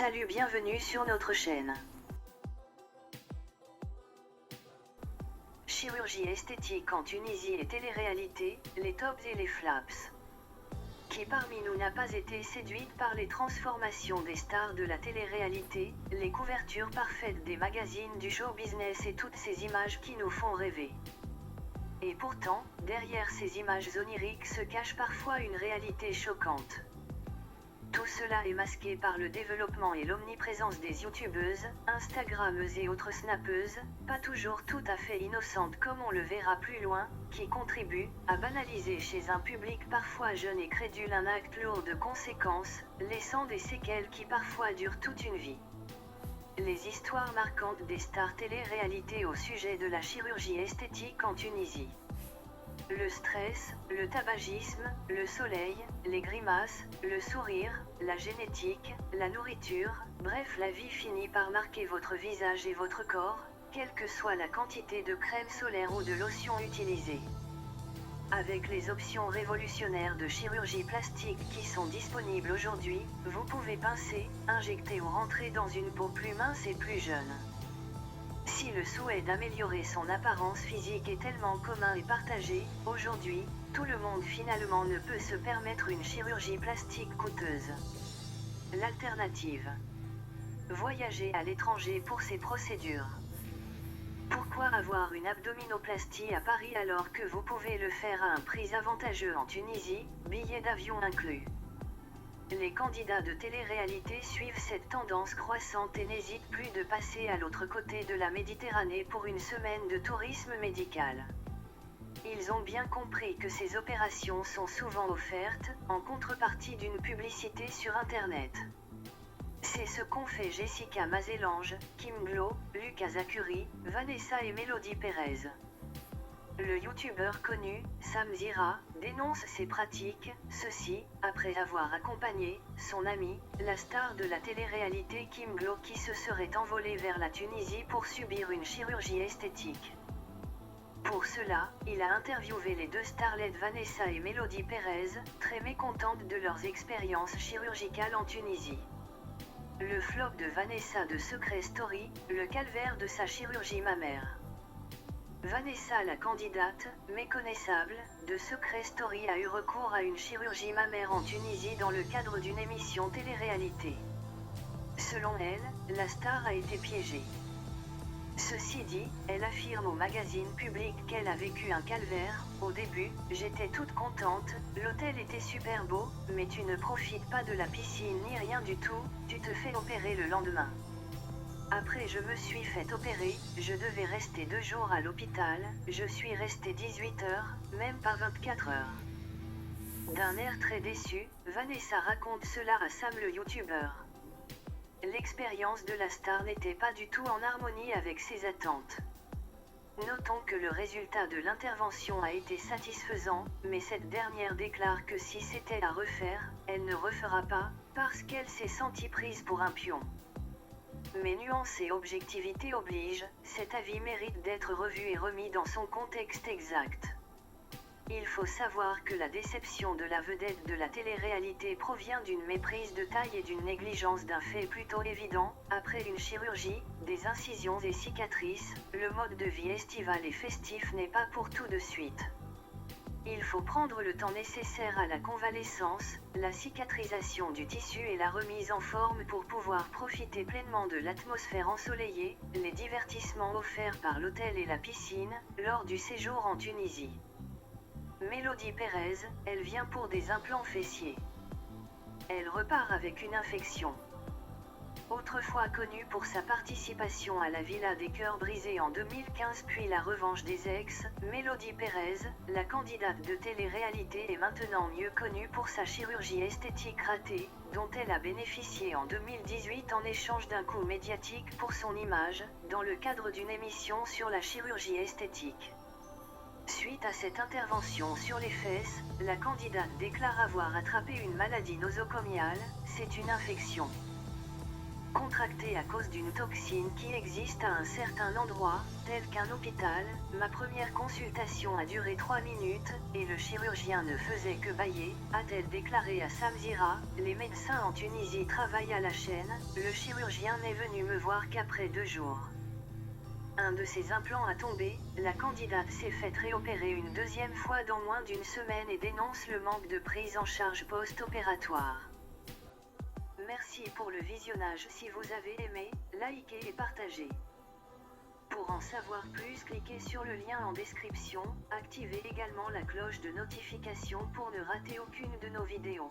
Salut, bienvenue sur notre chaîne. Chirurgie esthétique en Tunisie et télé-réalité, les tops et les flaps. Qui parmi nous n'a pas été séduite par les transformations des stars de la télé-réalité, les couvertures parfaites des magazines du show business et toutes ces images qui nous font rêver. Et pourtant, derrière ces images oniriques se cache parfois une réalité choquante. Tout cela est masqué par le développement et l'omniprésence des youtubeuses, instagrammeuses et autres snappeuses, pas toujours tout à fait innocentes comme on le verra plus loin, qui contribuent à banaliser chez un public parfois jeune et crédule un acte lourd de conséquences, laissant des séquelles qui parfois durent toute une vie. Les histoires marquantes des stars télé-réalité au sujet de la chirurgie esthétique en Tunisie. Le stress, le tabagisme, le soleil, les grimaces, le sourire, la génétique, la nourriture, bref la vie finit par marquer votre visage et votre corps, quelle que soit la quantité de crème solaire ou de lotion utilisée. Avec les options révolutionnaires de chirurgie plastique qui sont disponibles aujourd'hui, vous pouvez pincer, injecter ou rentrer dans une peau plus mince et plus jeune. Si le souhait d'améliorer son apparence physique est tellement commun et partagé, aujourd'hui, tout le monde finalement ne peut se permettre une chirurgie plastique coûteuse. L'alternative. Voyager à l'étranger pour ces procédures. Pourquoi avoir une abdominoplastie à Paris alors que vous pouvez le faire à un prix avantageux en Tunisie, billets d'avion inclus? Les candidats de télé-réalité suivent cette tendance croissante et n'hésitent plus de passer à l'autre côté de la Méditerranée pour une semaine de tourisme médical. Ils ont bien compris que ces opérations sont souvent offertes, en contrepartie d'une publicité sur Internet. C'est ce qu'ont fait Jessica Mazelange, Kim Glo, Lucas Zakuri, Vanessa et Mélodie Pérez. Le youtubeur connu, Sam Zira, dénonce ces pratiques, ceci, après avoir accompagné son amie, la star de la télé-réalité Kim Glo qui se serait envolée vers la Tunisie pour subir une chirurgie esthétique. Pour cela, il a interviewé les deux starlettes Vanessa et Mélodie Pérez, très mécontentes de leurs expériences chirurgicales en Tunisie. Le flop de Vanessa de Secret Story, le calvaire de sa chirurgie mammaire. Vanessa, la candidate, méconnaissable, de Secret Story a eu recours à une chirurgie mammaire en Tunisie dans le cadre d'une émission télé-réalité. Selon elle, la star a été piégée. Ceci dit, elle affirme au magazine Public qu'elle a vécu un calvaire. Au début, j'étais toute contente, l'hôtel était super beau, mais tu ne profites pas de la piscine ni rien du tout, tu te fais opérer le lendemain. Après je me suis fait opérer, je devais rester 2 jours à l'hôpital, je suis restée 18 heures, même pas 24 heures. D'un air très déçu, Vanessa raconte cela à Sam le youtubeur. L'expérience de la star n'était pas du tout en harmonie avec ses attentes. Notons que le résultat de l'intervention a été satisfaisant, mais cette dernière déclare que si c'était à refaire, elle ne refera pas, parce qu'elle s'est sentie prise pour un pion. Mais nuance et objectivité oblige, cet avis mérite d'être revu et remis dans son contexte exact. Il faut savoir que la déception de la vedette de la télé-réalité provient d'une méprise de taille et d'une négligence d'un fait plutôt évident. Après une chirurgie, des incisions et cicatrices, le mode de vie estival et festif n'est pas pour tout de suite. Il faut prendre le temps nécessaire à la convalescence, la cicatrisation du tissu et la remise en forme pour pouvoir profiter pleinement de l'atmosphère ensoleillée, les divertissements offerts par l'hôtel et la piscine, lors du séjour en Tunisie. Mélodie Pérez, elle vient pour des implants fessiers. Elle repart avec une infection. Autrefois connue pour sa participation à la Villa des Cœurs Brisés en 2015 puis la revanche des ex, Mélodie Pérez, la candidate de télé-réalité est maintenant mieux connue pour sa chirurgie esthétique ratée, dont elle a bénéficié en 2018 en échange d'un coup médiatique pour son image, dans le cadre d'une émission sur la chirurgie esthétique. Suite à cette intervention sur les fesses, la candidate déclare avoir attrapé une maladie nosocomiale, c'est une infection. Contracté à cause d'une toxine qui existe à un certain endroit, tel qu'un hôpital, ma première consultation a duré 3 minutes, et le chirurgien ne faisait que bâiller, a-t-elle déclaré à Samzira. Les médecins en Tunisie travaillent à la chaîne, le chirurgien n'est venu me voir qu'après 2 jours. Un de ses implants a tombé, la candidate s'est faite réopérer une deuxième fois dans moins d'une semaine et dénonce le manque de prise en charge post-opératoire. Merci pour le visionnage. Si vous avez aimé, likez et partagez. Pour en savoir plus, cliquez sur le lien en description, activez également la cloche de notification pour ne rater aucune de nos vidéos.